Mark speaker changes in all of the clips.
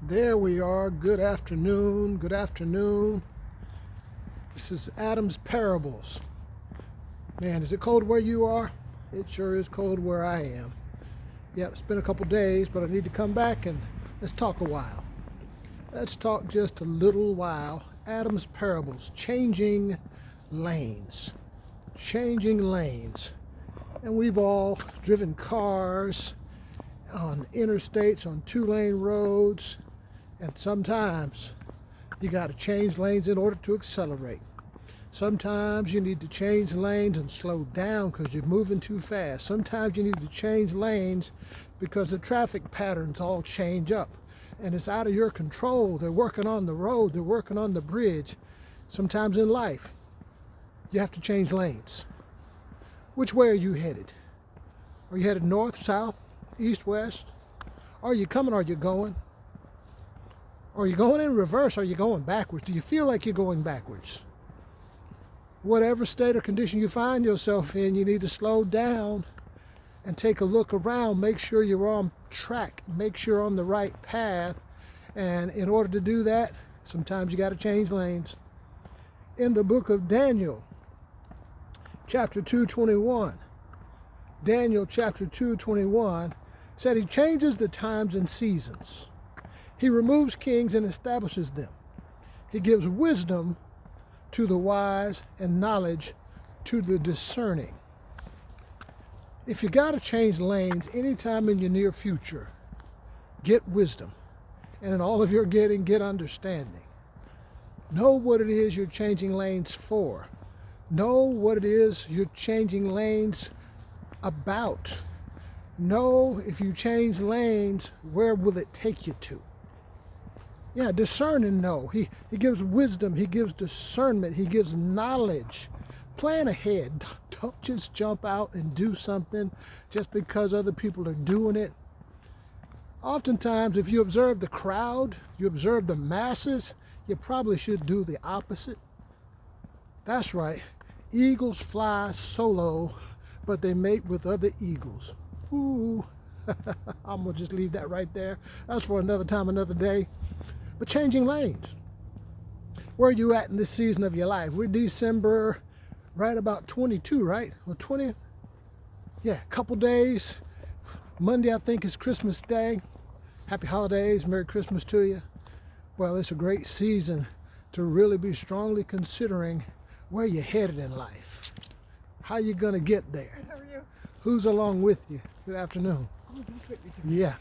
Speaker 1: There we are. Good afternoon. Good afternoon. This is Adam's Parables. Man, is it cold where you are? It sure is cold where I am. Yeah, it's been a couple days, but I need to come back and let's talk a while. Let's talk just a little while. Adam's Parables, changing lanes. Changing lanes. And we've all driven cars on interstates, on two-lane roads, and sometimes you got to change lanes in order to accelerate. Sometimes you need to change lanes and slow down because you're moving too fast. Sometimes you need to change lanes because the traffic patterns all change up and it's out of your control. They're working on the road, they're working on the bridge. Sometimes in life, you have to change lanes. Which way are you headed? Are you headed north, south, east, west? Are you coming or are you going? Are you going in reverse or are you going backwards? Do you feel like you're going backwards? Whatever state or condition you find yourself in, you need to slow down and take a look around. Make sure you're on track. Make sure you're on the right path. And in order to do that, sometimes you got to change lanes. In the book of Daniel, chapter 2:21, Daniel chapter 2:21 said he changes the times and seasons. He removes kings and establishes them. He gives wisdom to the wise and knowledge to the discerning. If you got to change lanes anytime in your near future, get wisdom. And in all of your getting, get understanding. Know what it is you're changing lanes for. Know what it is you're changing lanes about. Know if you change lanes, where will it take you to? Yeah, discern and know. He gives wisdom. He gives discernment. He gives knowledge. Plan ahead. Don't just jump out and do something just because other people are doing it. Oftentimes, if you observe the crowd, you observe the masses, you probably should do the opposite. That's right. Eagles fly solo, but they mate with other eagles. Ooh. I'm going to just leave that right there. That's for another time, another day. But changing lanes. Where are you at in this season of your life? We're December, right about 22, right? Or 20th? Yeah, a couple days. Monday, I think, is Christmas Day. Happy holidays. Merry Christmas to you. Well, it's a great season to really be strongly considering where you're headed in life. How you going to get there?
Speaker 2: How are you?
Speaker 1: Who's along with you? Good afternoon.
Speaker 2: Oh, that's what you do.
Speaker 1: Yeah.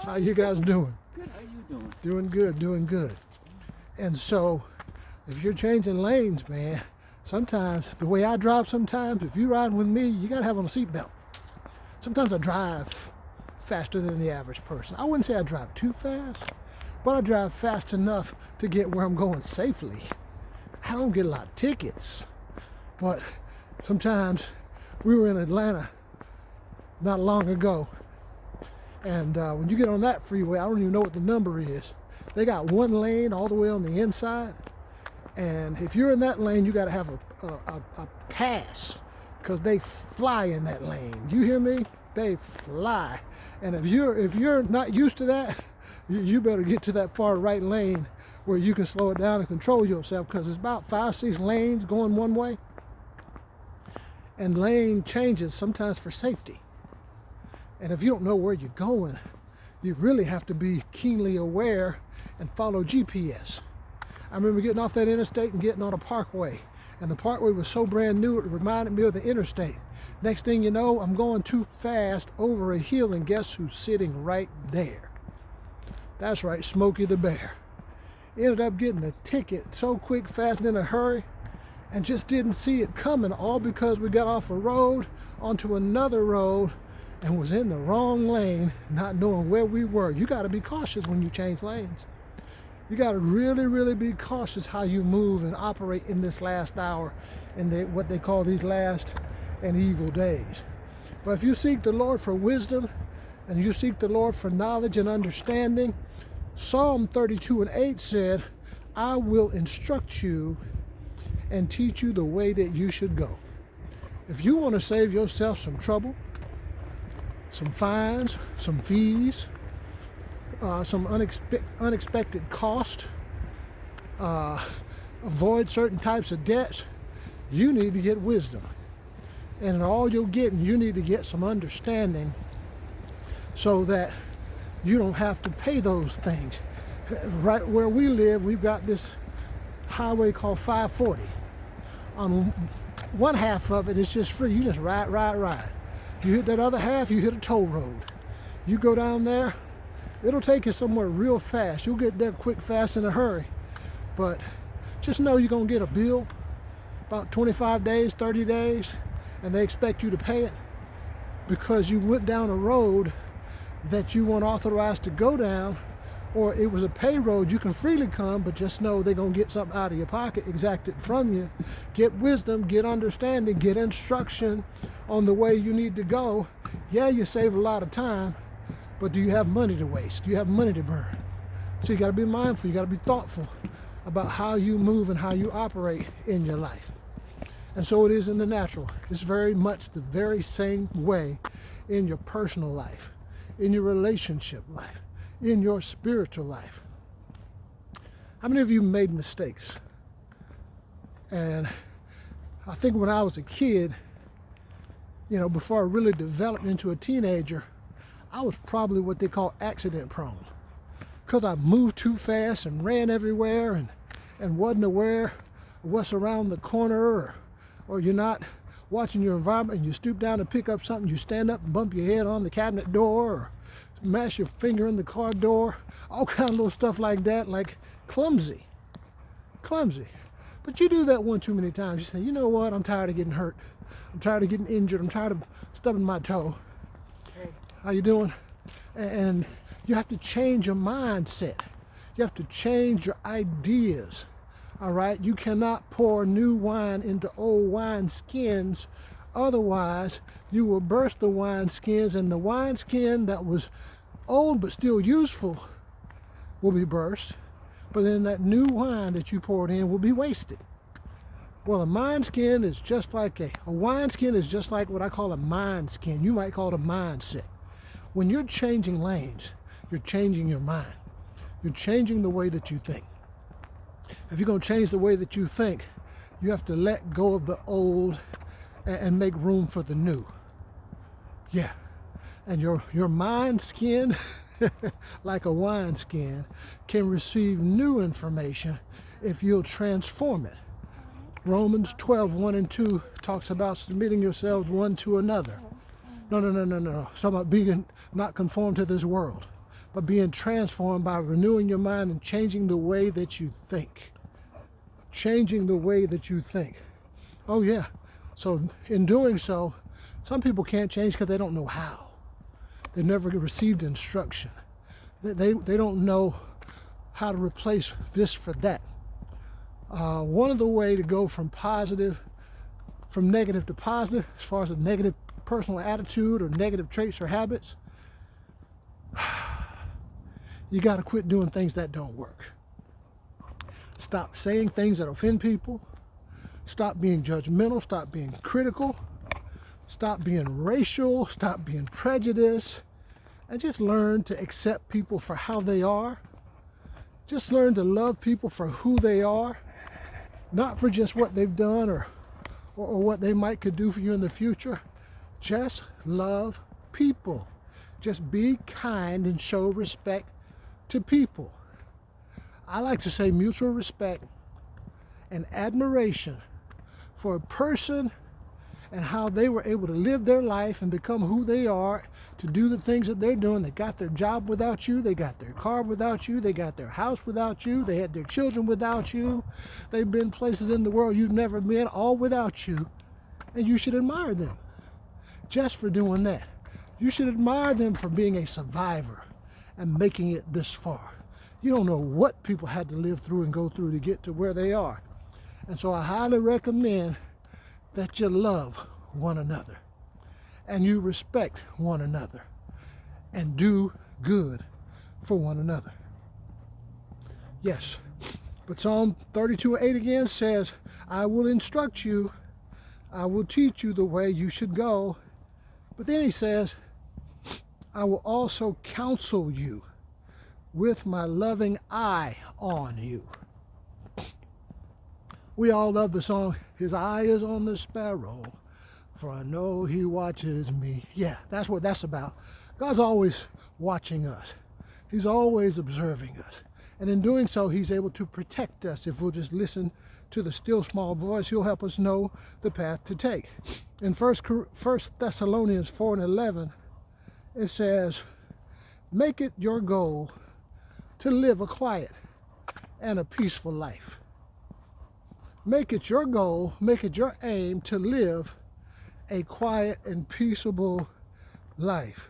Speaker 1: How you guys doing?
Speaker 2: Good. How you doing?
Speaker 1: Doing good, doing good. And so, if you're changing lanes, man, sometimes, the way I drive sometimes, if you're riding with me, you got to have on a seatbelt. Sometimes I drive faster than the average person. I wouldn't say I drive too fast, but I drive fast enough to get where I'm going safely. I don't get a lot of tickets, but sometimes we were in Atlanta not long ago, and when you get on that freeway, I don't even know what the number is. They got one lane all the way on the inside, and if you're in that lane, you got to have a pass because they fly in that lane. You hear me? They fly, and if you're not used to that, you better get to that far right lane where you can slow it down and control yourself because it's about 5-6 lanes going one way, and lane changes sometimes for safety. And if you don't know where you're going, you really have to be keenly aware and follow GPS. I remember getting off that interstate and getting on a parkway. And the parkway was so brand new, it reminded me of the interstate. Next thing you know, I'm going too fast over a hill, and guess who's sitting right there? That's right, Smokey the Bear. Ended up getting a ticket so quick, fast, and in a hurry, and just didn't see it coming, all because we got off a road onto another road and was in the wrong lane, not knowing where we were. You got to be cautious when you change lanes. You got to really, really be cautious how you move and operate in this last hour, in what they call these last and evil days. But if you seek the Lord for wisdom and you seek the Lord for knowledge and understanding, Psalm 32:8 said, I will instruct you and teach you the way that you should go. If you want to save yourself some trouble, some fines, some fees, some unexpected cost, avoid certain types of debts, you need to get wisdom. And in all you're getting, you need to get some understanding so that you don't have to pay those things. Right where we live, we've got this highway called 540. On one half of it is just free. You just ride. You hit that other half, you hit a toll road. You go down there, it'll take you somewhere real fast. You'll get there quick, fast, in a hurry. But just know you're going to get a bill about 25 days, 30 days, and they expect you to pay it because you went down a road that you weren't authorized to go down, or it was a pay road. You can freely come, but just know they're going to get something out of your pocket, exact it from you. Get wisdom, get understanding, get instruction on the way you need to go. Yeah, you save a lot of time, but do you have money to waste? Do you have money to burn? So you got to be mindful, you got to be thoughtful about how you move and how you operate in your life. And so it is in the natural. It's very much the very same way in your personal life, in your relationship life, in your spiritual life. How many of you made mistakes? And I think when I was a kid, before I really developed into a teenager, I was probably what they call accident prone. Because I moved too fast and ran everywhere and wasn't aware of what's around the corner, or you're not watching your environment and you stoop down to pick up something, you stand up and bump your head on the cabinet door, or mash your finger in the car door, all kind of little stuff like that, like clumsy. But you do that one too many times. You say, you know what, I'm tired of getting hurt. I'm tired of getting injured. I'm tired of stubbing my toe. Hey. How you doing? And you have to change your mindset. You have to change your ideas. All right? You cannot pour new wine into old wine skins. Otherwise, you will burst the wine skins, and the wine skin that was old but still useful will be burst. But then that new wine that you poured in will be wasted. Well, a mind skin is just like a wine skin is just like what I call a mind skin. You might call it a mindset. When you're changing lanes, you're changing your mind. You're changing the way that you think. If you're going to change the way that you think, you have to let go of the old and make room for the new. Yeah. And your mind skin, like a wine skin, can receive new information if you'll transform it. Romans 12:1-2 talks about submitting yourselves one to another. No. It's talking about being not conformed to this world, but being transformed by renewing your mind and changing the way that you think. Changing the way that you think. Oh yeah. So in doing so, some people can't change because they don't know how. They never received instruction. They don't know how to replace this for that. One of the way to go from negative to positive, as far as a negative personal attitude or negative traits or habits, you got to quit doing things that don't work. Stop saying things that offend people. Stop being judgmental. Stop being critical. Stop being racial. Stop being prejudiced. And just learn to accept people for how they are. Just learn to love people for who they are. Not for just what they've done or what they could do for you in the future. Just love people. Just be kind and show respect to people. I like to say mutual respect and admiration for a person and how they were able to live their life and become who they are, to do the things that they're doing. They got their job without you. They got their car without you. They got their house without you. They had their children without you. They've been places in the world you've never been, all without you. And you should admire them just for doing that. You should admire them for being a survivor and making it this far. You don't know what people had to live through and go through to get to where they are. And so I highly recommend that you love one another and you respect one another and do good for one another. Yes, but Psalm 32:8 again says, I will instruct you, I will teach you the way you should go. But then he says, I will also counsel you. with my loving eye on you. We all love the song, His eye is on the sparrow, for I know He watches me. Yeah, that's what that's about. God's always watching us. He's always observing us. And in doing so, He's able to protect us. If we'll just listen to the still small voice, He'll help us know the path to take. In 1 Thessalonians 4:11, it says, make it your goal to live a quiet and a peaceful life. Make it your goal, make it your aim to live a quiet and peaceable life.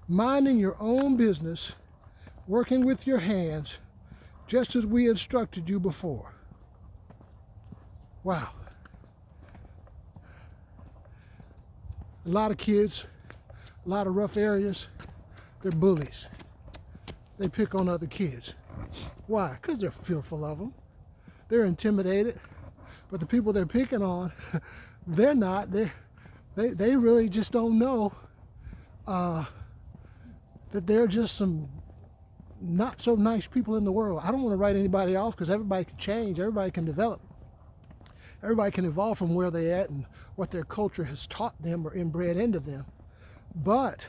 Speaker 1: Minding your own business, working with your hands, just as we instructed you before. Wow. A lot of kids, a lot of rough areas, they're bullies. They pick on other kids. Why? Because they're fearful of them. They're intimidated. But the people they're picking on, they're not. They really just don't know that they're just some not so nice people in the world. I don't want to write anybody off because everybody can change. Everybody can develop. Everybody can evolve from where they're at and what their culture has taught them or inbred into them. But,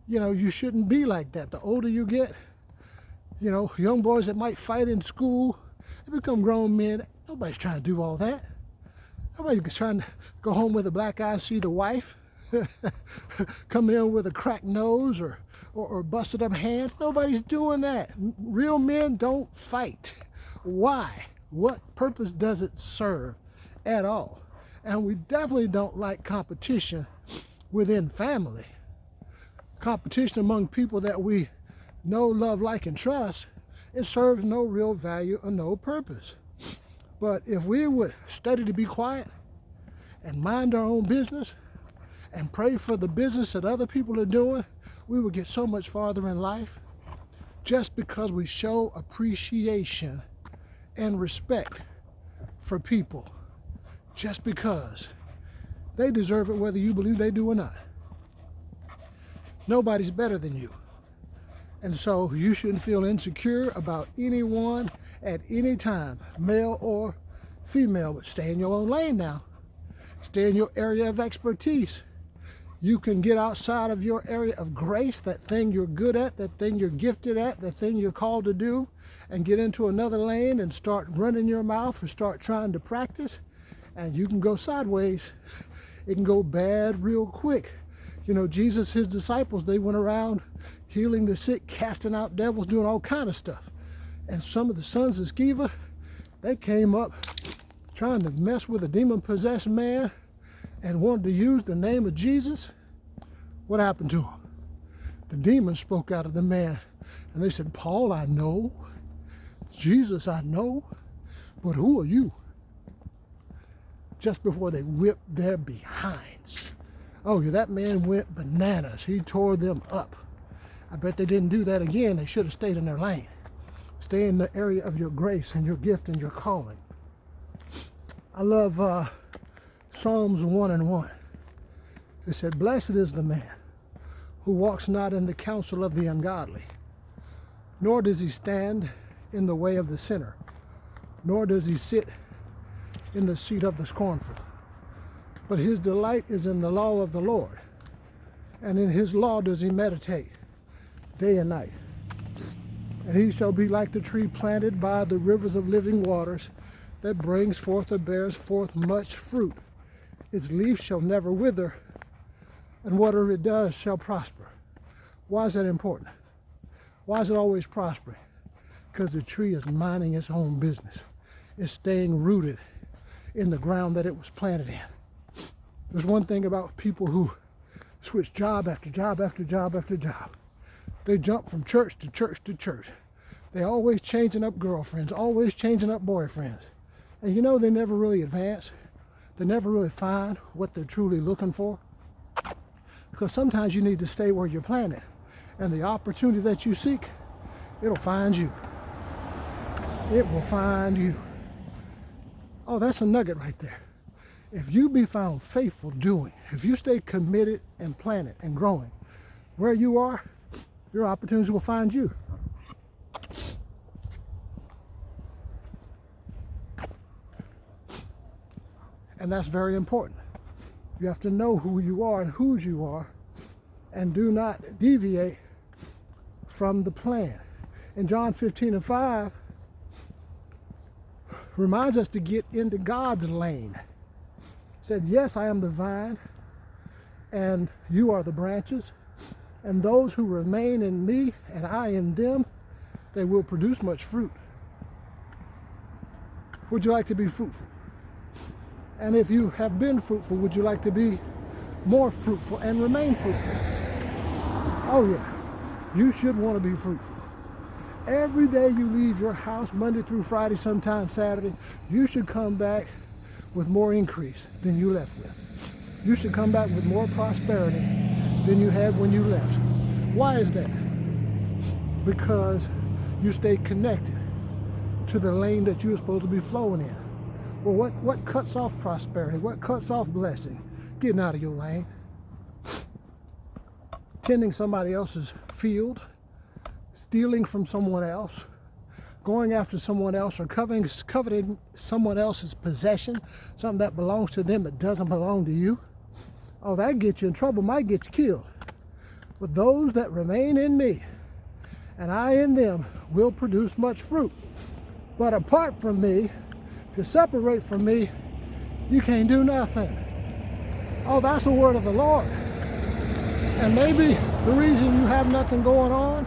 Speaker 1: you shouldn't be like that. The older you get, young boys that might fight in school, they become grown men. Nobody's trying to do all that. Nobody's trying to go home with a black eye, see the wife, come in with a cracked nose or busted up hands. Nobody's doing that. Real men don't fight. Why? What purpose does it serve at all? And we definitely don't like competition within family. Competition among people that we know, love, like, and trust, it serves no real value or no purpose. But if we would study to be quiet and mind our own business and pray for the business that other people are doing, we would get so much farther in life just because we show appreciation and respect for people just because they deserve it whether you believe they do or not. Nobody's better than you. And so you shouldn't feel insecure about anyone at any time, male or female, but stay in your own lane now. Stay in your area of expertise. You can get outside of your area of grace, that thing you're good at, that thing you're gifted at, that thing you're called to do, and get into another lane and start running your mouth or start trying to practice, and you can go sideways. It can go bad real quick. Jesus, his disciples, they went around healing the sick, casting out devils, doing all kind of stuff. And some of the sons of Sceva, they came up trying to mess with a demon-possessed man and wanted to use the name of Jesus. What happened to him? The demon spoke out of the man, and they said, Paul, I know. Jesus, I know. But who are you? Just before they whipped their behinds. Oh, yeah, that man went bananas. He tore them up. I bet they didn't do that again. They should have stayed in their lane. Stay in the area of your grace and your gift and your calling. I love Psalms 1:1. It said, blessed is the man who walks not in the counsel of the ungodly, nor does he stand in the way of the sinner, nor does he sit in the seat of the scornful. But his delight is in the law of the Lord, and in his law does he meditate day and night. And he shall be like the tree planted by the rivers of living waters, that brings forth or bears forth much fruit. Its leaf shall never wither, and whatever it does shall prosper. Why is that important? Why is it always prospering? Because the tree is minding its own business. It's staying rooted in the ground that it was planted in. There's one thing about people who switch job after job after job after job. They jump from church to church to church. They always changing up girlfriends, always changing up boyfriends. And they never really advance. They never really find what they're truly looking for. Because sometimes you need to stay where you're planted. And the opportunity that you seek, it'll find you. It will find you. Oh, that's a nugget right there. If you be found faithful doing, if you stay committed and planted and growing, where you are, your opportunities will find you. And that's very important. You have to know who you are and whose you are, and do not deviate from the plan. In John 15:5, reminds us to get into God's lane. Said, yes, I am the vine, and you are the branches, and those who remain in me and I in them, they will produce much fruit. Would you like to be fruitful? And if you have been fruitful, would you like to be more fruitful and remain fruitful? Oh yeah, you should want to be fruitful. Every day you leave your house, Monday through Friday, sometimes Saturday, you should come back with more increase than you left with. You should come back with more prosperity than you had when you left. Why is that? Because you stay connected to the lane that you're supposed to be flowing in. Well, what cuts off prosperity? What cuts off blessing? Getting out of your lane. Tending somebody else's field, stealing from someone else, going after someone else, or coveting someone else's possession, something that belongs to them but doesn't belong to you. Oh, that gets you in trouble, might get you killed. But those that remain in me and I in them will produce much fruit. But apart from me, if you separate from me, you can't do nothing. Oh, that's the word of the Lord. And maybe the reason you have nothing going on,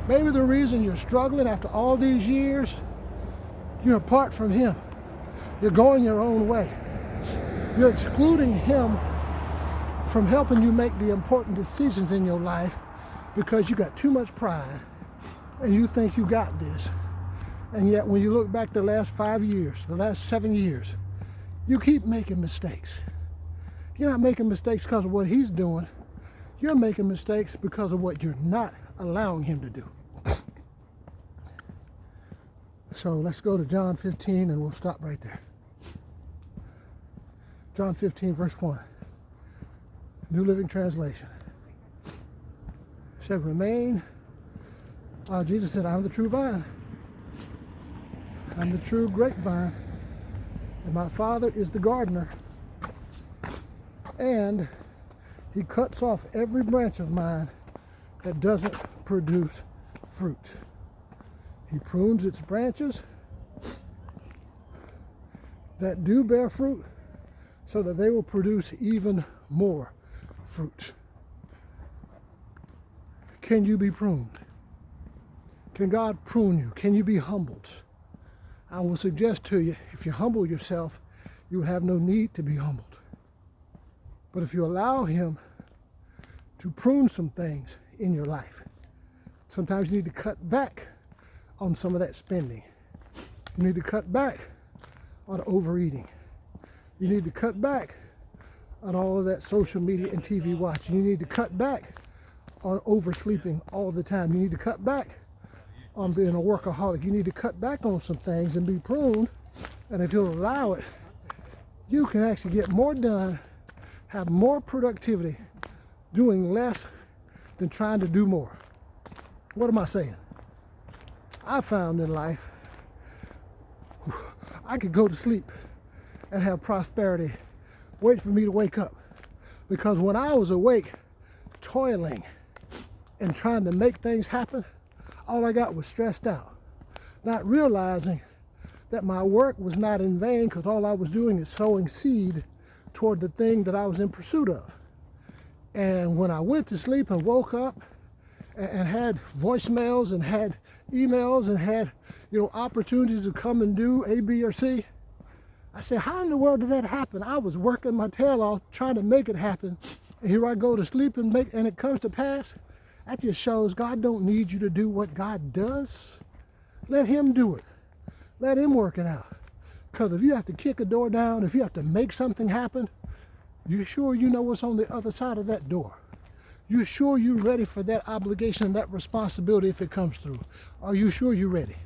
Speaker 1: maybe the reason you're struggling after all these years, you're apart from Him. You're going your own way. You're excluding Him from helping you make the important decisions in your life because you got too much pride and you think you got this. And yet when you look back the last 5 years, the last 7 years, you keep making mistakes. You're not making mistakes because of what He's doing. You're making mistakes because of what you're not allowing Him to do. So let's go to John 15 and we'll stop right there. John 15 verse 1. New Living Translation. It said, remain. Jesus said, I'm the true vine. I'm the true grapevine. And my Father is the gardener. And He cuts off every branch of mine that doesn't produce fruit. He prunes its branches that do bear fruit so that they will produce even more fruit. Can you be pruned? Can God prune you? Can you be humbled? I will suggest to you, if you humble yourself, you will have no need to be humbled. But if you allow Him to prune some things in your life, sometimes you need to cut back on some of that spending. You need to cut back on overeating. You need to cut back on all of that social media and TV watching. You need to cut back on oversleeping all the time. You need to cut back on being a workaholic. You need to cut back on some things and be pruned. And if you'll allow it, you can actually get more done, have more productivity, doing less than trying to do more. What am I saying? I found in life, I could go to sleep and have prosperity wait for me to wake up. Because when I was awake, toiling and trying to make things happen, all I got was stressed out, not realizing that my work was not in vain because all I was doing is sowing seed toward the thing that I was in pursuit of. And when I went to sleep and woke up and had voicemails and had emails and had, opportunities to come and do A, B, or C, I said, how in the world did that happen? I was working my tail off trying to make it happen. And here I go to sleep and it comes to pass. That just shows God don't need you to do what God does. Let Him do it. Let Him work it out. Because if you have to kick a door down, if you have to make something happen, you sure you know what's on the other side of that door? You sure you're ready for that obligation and that responsibility if it comes through? Are you sure you're ready?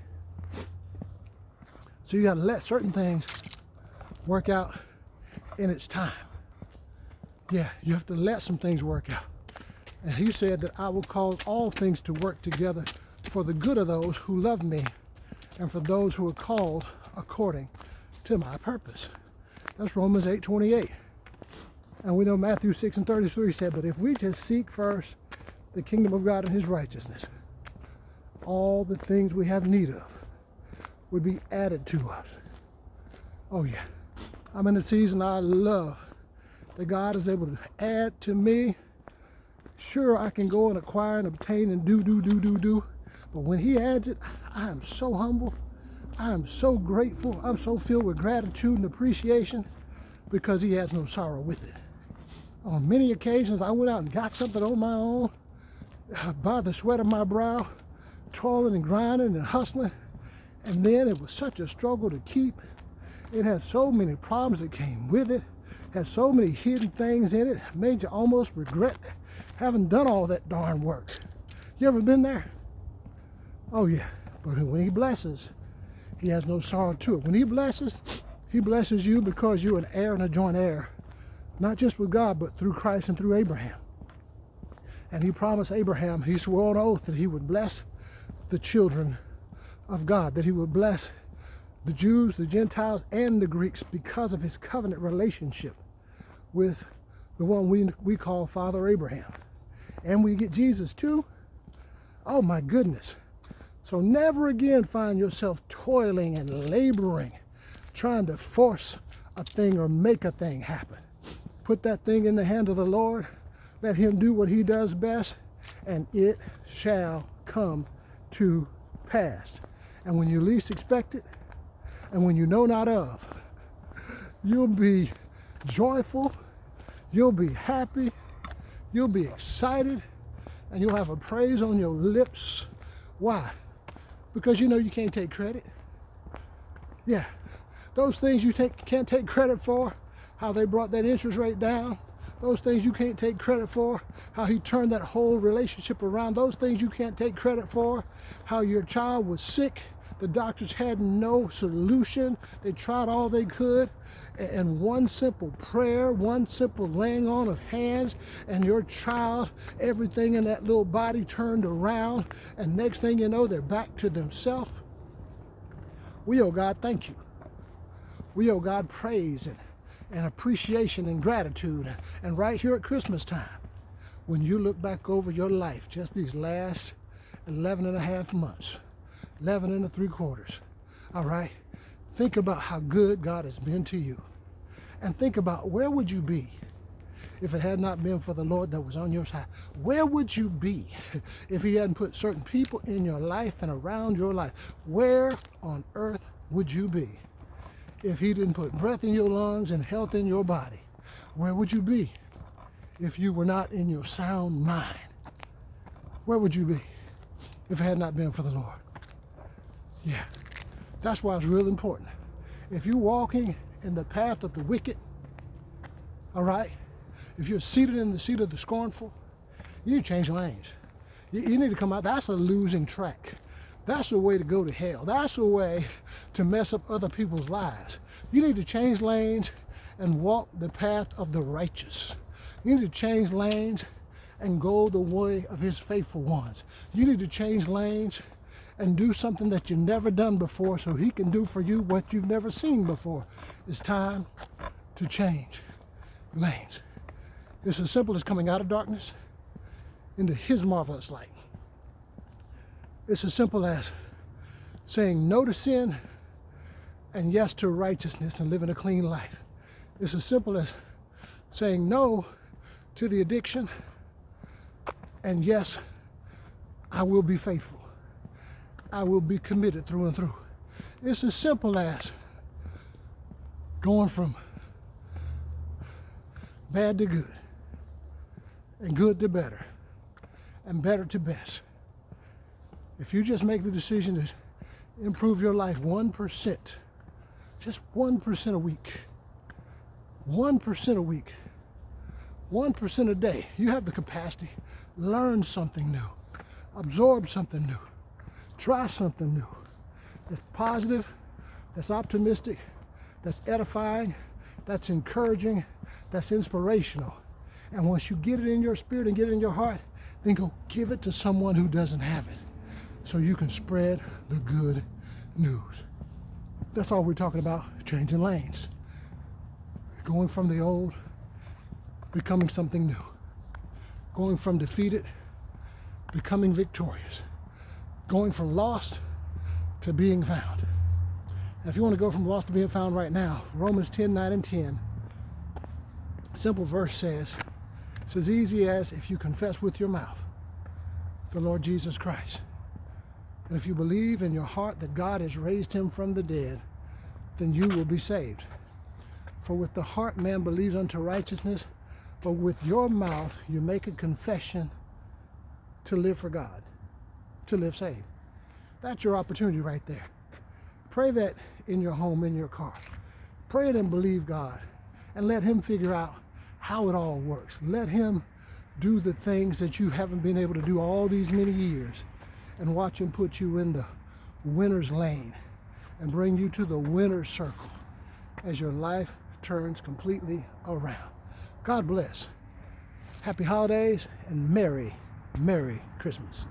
Speaker 1: So you got to let certain things work out in its time. Yeah, you have to let some things work out. And He said that I will cause all things to work together for the good of those who love me and for those who are called according to my purpose. That's Romans 8:28. And we know Matthew 6:33 said, but if we just seek first the kingdom of God and his righteousness, all the things we have need of would be added to us. Oh yeah, I'm in a season I love that God is able to add to me. Sure, I can go and acquire and obtain and do. But when he adds it, I am so humble. I am so grateful. I'm so filled with gratitude and appreciation because he has no sorrow with it. On many occasions, I went out and got something on my own by the sweat of my brow, toiling and grinding and hustling. And then it was such a struggle to keep. It had so many problems that came with it, had so many hidden things in it, made you almost regret having done all that darn work. You ever been there? Oh yeah, but when he blesses, he has no sorrow to it. When he blesses you because you're an heir and a joint heir, not just with God, but through Christ and through Abraham. And he promised Abraham, he swore on oath that he would bless the children of God, that he would bless the Jews, the Gentiles, and the Greeks because of his covenant relationship with the one we call Father Abraham. And we get Jesus too. Oh my goodness. So never again find yourself toiling and laboring, trying to force a thing or make a thing happen. Put that thing in the hand of the Lord. Let him do what he does best, and it shall come to pass. And when you least expect it, and when you know not of, you'll be joyful, you'll be happy, you'll be excited, and you'll have a praise on your lips. Why? Because you know you can't take credit. Yeah, those things you can't take credit for, how they brought that interest rate down, those things you can't take credit for, how he turned that whole relationship around, those things you can't take credit for, how your child was sick, the doctors had no solution, they tried all they could, and one simple prayer, one simple laying on of hands, and your child, everything in that little body turned around, and next thing you know, they're back to themselves. We owe God thank you. We owe God praise and appreciation and gratitude. And right here at Christmas time, when you look back over your life, just these last 11 and a half months, 11 and 3/4, all right? Think about how good God has been to you. And think about where would you be if it had not been for the Lord that was on your side? Where would you be if he hadn't put certain people in your life and around your life? Where on earth would you be if he didn't put breath in your lungs and health in your body? Where would you be if you were not in your sound mind? Where would you be if it had not been for the Lord? Yeah, that's why it's real important. If you're walking in the path of the wicked, all right, if you're seated in the seat of the scornful, you need to change lanes. You need to come out. That's a losing track. That's a way to go to hell. That's a way to mess up other people's lives. You need to change lanes and walk the path of the righteous. You need to change lanes and go the way of his faithful ones. You need to change lanes and do something that you've never done before so he can do for you what you've never seen before. It's time to change lanes. It's as simple as coming out of darkness into his marvelous light. It's as simple as saying no to sin and yes to righteousness and living a clean life. It's as simple as saying no to the addiction and yes, I will be faithful. I will be committed through and through. It's as simple as going from bad to good and good to better and better to best. If you just make the decision to improve your life 1%, just 1% a week, 1% a week, 1% a day, you have the capacity. Learn something new, absorb something new, try something new. That's positive, that's optimistic, that's edifying, that's encouraging, that's inspirational. And once you get it in your spirit and get it in your heart, then go give it to someone who doesn't have it so you can spread the good news. That's all we're talking about, changing lanes. Going from the old, becoming something new. Going from defeated, becoming victorious. Going from lost to being found. And if you want to go from lost to being found right now, Romans 10:9 and 10, simple verse says, it's as easy as if you confess with your mouth the Lord Jesus Christ. And if you believe in your heart that God has raised him from the dead, then you will be saved. For with the heart man believes unto righteousness, but with your mouth you make a confession to live for God, to live saved. That's your opportunity right there. Pray that in your home, in your car. Pray it and believe God, and let him figure out how it all works. Let him do the things that you haven't been able to do all these many years, and watch him put you in the winner's lane and bring you to the winner's circle as your life turns completely around. God bless. Happy holidays and Merry, Merry Christmas.